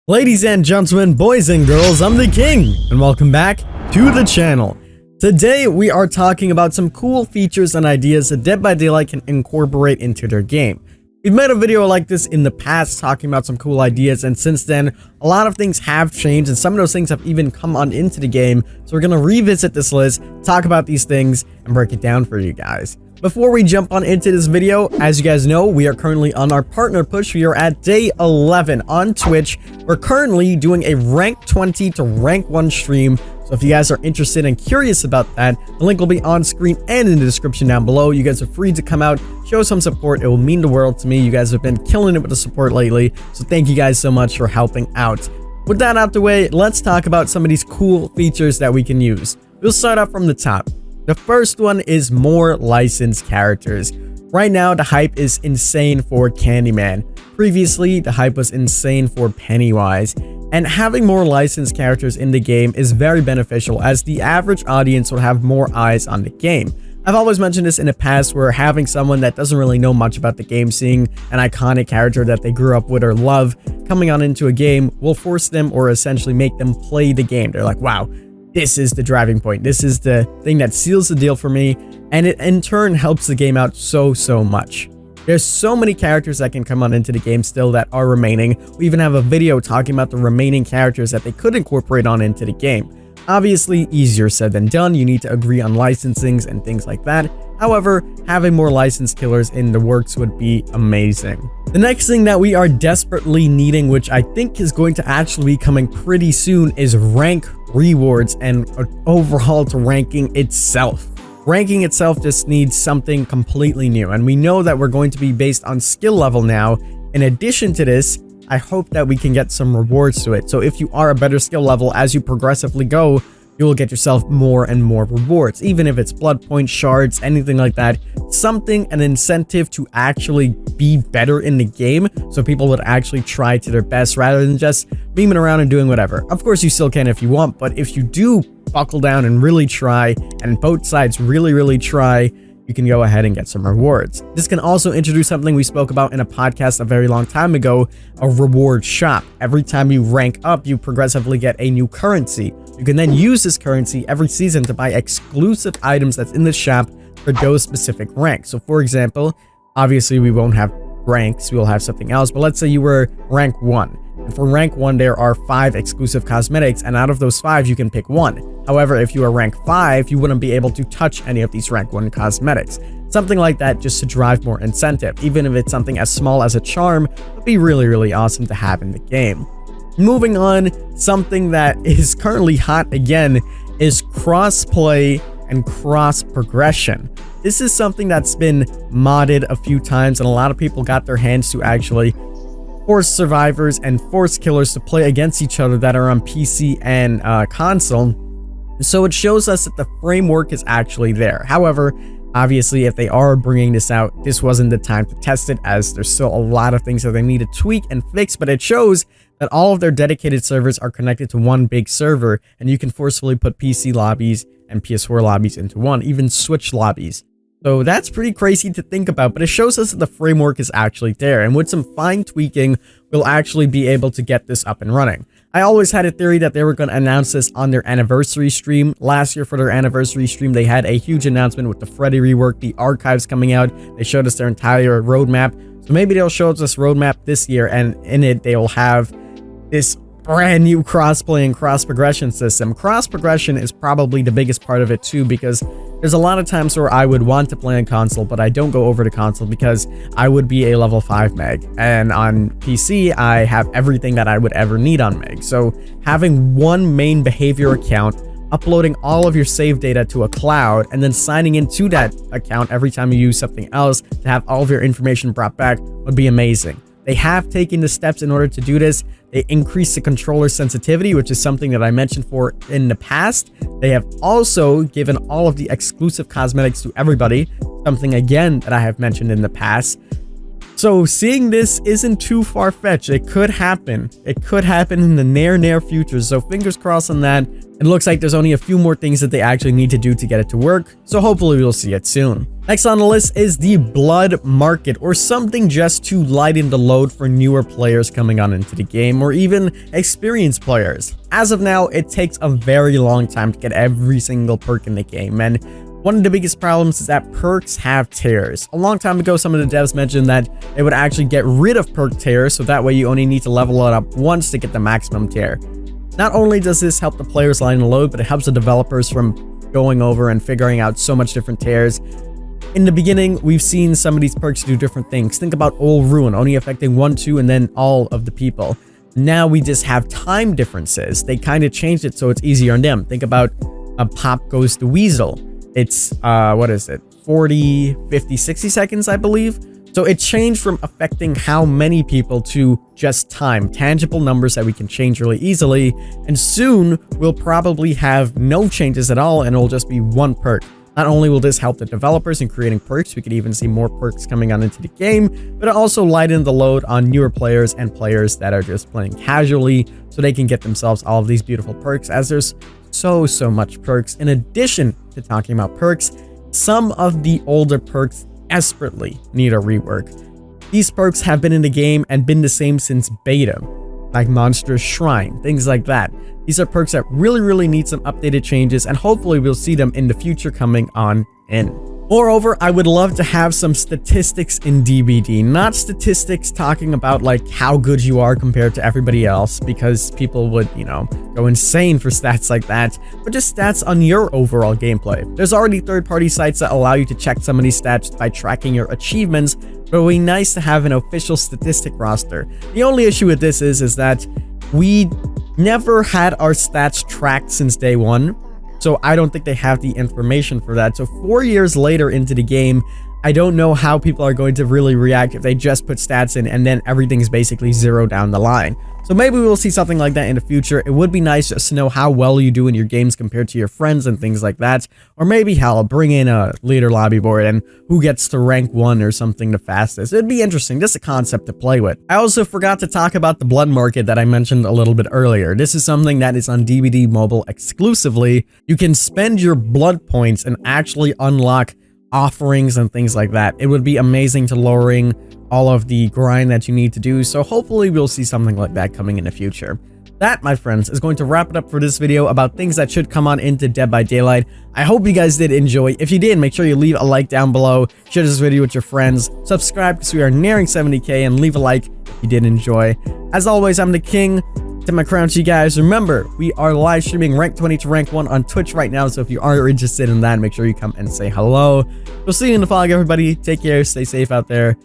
Ladies and gentlemen, boys and girls, I'm the King, and welcome back to the channel. Today, we are talking about some cool features and ideas that Dead by Daylight can incorporate into their game. We've made a video like this in the past talking about some cool ideas, and since then, a lot of things have changed, and some of those things have even come on into the game, so we're going to revisit this list, talk about these things, and break it down for you guys. Before we jump on into this video, as you guys know, we are currently on our partner push. We are at day 11 on Twitch. We're currently doing a rank 20 to rank 1 stream. So if you guys are interested and curious about that, the link will be on screen and in the description down below. You guys are free to come out, show some support. It will mean the world to me. You guys have been killing it with the support lately. So thank you guys so much for helping out. With that out the way, let's talk about some of these cool features that we can use. We'll start off from the top. The first one is more licensed characters. Right now, the hype is insane for Candyman. Previously, the hype was insane for Pennywise. And having more licensed characters in the game is very beneficial, as the average audience will have more eyes on the game. I've always mentioned this in the past, where having someone that doesn't really know much about the game, seeing an iconic character that they grew up with or love coming on into a game will force them or essentially make them play the game. They're like, wow, this is the driving point. This is the thing that seals the deal for me, and it in turn helps the game out so much. There's so many characters that can come on into the game still that are remaining. We even have a video talking about the remaining characters that they could incorporate on into the game. Obviously, easier said than done. You need to agree on licensings and things like that. However, having more licensed killers in the works would be amazing. The next thing that we are desperately needing, which I think is going to actually be coming pretty soon, is rank rewards and an overhaul to ranking itself. Ranking itself just needs something completely new, and we know that we're going to be based on skill level now. In addition to this, I hope that we can get some rewards to it. So if you are a better skill level as you progressively go, you will get yourself more and more rewards, even if it's blood points, shards, anything like that. Something, an incentive to actually be better in the game, so people would actually try to their best rather than just beaming around and doing whatever. Of course, you still can if you want, but if you do buckle down and really try, and both sides really try, you can go ahead and get some rewards. This can also introduce something we spoke about in a podcast a very long time ago, a reward shop. Every time you rank up, you progressively get a new currency. You can then use this currency every season to buy exclusive items that's in the shop for those specific ranks. So for example, obviously we won't have ranks, we'll have something else, but let's say you were rank 1. And for rank 1, there are 5 exclusive cosmetics, and out of those 5, you can pick 1. However, if you are rank 5, you wouldn't be able to touch any of these rank 1 cosmetics. Something like that just to drive more incentive. Even if it's something as small as a charm, would be really awesome to have in the game. Moving on, something that is currently hot again is crossplay and cross progression. This is something that's been modded a few times, and a lot of people got their hands to actually force survivors and force killers to play against each other that are on PC and console. So it shows us that the framework is actually there. However, obviously, if they are bringing this out, this wasn't the time to test it, as there's still a lot of things that they need to tweak and fix, but it shows that all of their dedicated servers are connected to one big server, and you can forcefully put PC lobbies and PS4 lobbies into one, even Switch lobbies. So that's pretty crazy to think about, but it shows us that the framework is actually there, and with some fine tweaking, we'll actually be able to get this up and running. I always had a theory that they were going to announce this on their anniversary stream. Last year for their anniversary stream, they had a huge announcement with the Freddy rework, the archives coming out. They showed us their entire roadmap. So maybe they'll show us this roadmap this year, and in it, they will have this brand new crossplay and cross progression system. Cross progression is probably the biggest part of it too, because there's a lot of times where I would want to play on console, but I don't go over to console because I would be a level 5 meg. And on PC, I have everything that I would ever need on meg. So having one main behavior account, uploading all of your save data to a cloud, and then signing into that account every time you use something else to have all of your information brought back would be amazing. They have taken the steps in order to do this. They increased the controller sensitivity, which is something that I mentioned for in the past. They have also given all of the exclusive cosmetics to everybody, something again that I have mentioned in the past. So seeing this isn't too far-fetched. It could happen. It could happen in the near future. So fingers crossed on that. It looks like there's only a few more things that they actually need to do to get it to work. So hopefully we'll see it soon. Next on the list is the blood market, or something just to lighten the load for newer players coming on into the game, or even experienced players. As of now, it takes a very long time to get every single perk in the game, and one of the biggest problems is that perks have tears. A long time ago, some of the devs mentioned that they would actually get rid of perk tears, so that way you only need to level it up once to get the maximum tear. Not only does this help the players lighten the load, but it helps the developers from going over and figuring out so much different tears. In the beginning, we've seen some of these perks do different things. Think about Old Ruin, only affecting 1, 2, and then all of the people. Now we just have time differences. They kind of changed it so it's easier on them. Think about a Pop Goes the Weasel. It's, what is it? 40, 50, 60 seconds, I believe. So it changed from affecting how many people to just time, tangible numbers that we can change really easily. And soon we'll probably have no changes at all, and it'll just be one perk. Not only will this help the developers in creating perks, we could even see more perks coming on into the game, but it also lighten the load on newer players and players that are just playing casually, so they can get themselves all of these beautiful perks, as there's so much perks. In addition to talking about perks, some of the older perks desperately need a rework. These perks have been in the game and been the same since beta, like Monster's Shrine, things like that. These are perks that really need some updated changes, and hopefully we'll see them in the future coming on in. Moreover, I would love to have some statistics in DBD, not statistics talking about like how good you are compared to everybody else, because people would, you know, go insane for stats like that, but just stats on your overall gameplay. There's already third-party sites that allow you to check some of these stats by tracking your achievements, but it would be nice to have an official statistic roster. The only issue with this is that we never had our stats tracked since day one. So I don't think they have the information for that. So 4 years later into the game, I don't know how people are going to really react if they just put stats in and then everything's basically zero down the line. So maybe we'll see something like that in the future. It would be nice just to know how well you do in your games compared to your friends and things like that. Or maybe hell, bring in a leader lobby board and who gets to rank 1 or something the fastest. It'd be interesting, just a concept to play with. I also forgot to talk about the blood market that I mentioned a little bit earlier. This is something that is on DBD Mobile exclusively. You can spend your blood points and actually unlock offerings and things like that. It would be amazing to lowering all of the grind that you need to do, so hopefully we'll see something like that coming in the future. That, my friends, is going to wrap it up for this video about things that should come on into Dead by Daylight. I hope you guys did enjoy. If you did, make sure you leave a like down below, share this video with your friends, subscribe because we are nearing 70k, and leave a like if you did enjoy. As always, I'm the King. To my crunchy guys, remember, we are live streaming rank 20 to rank 1 on Twitch right now, so if you are interested in that, make sure you come and say hello. We'll see you in the vlog, everybody. Take care, stay safe out there,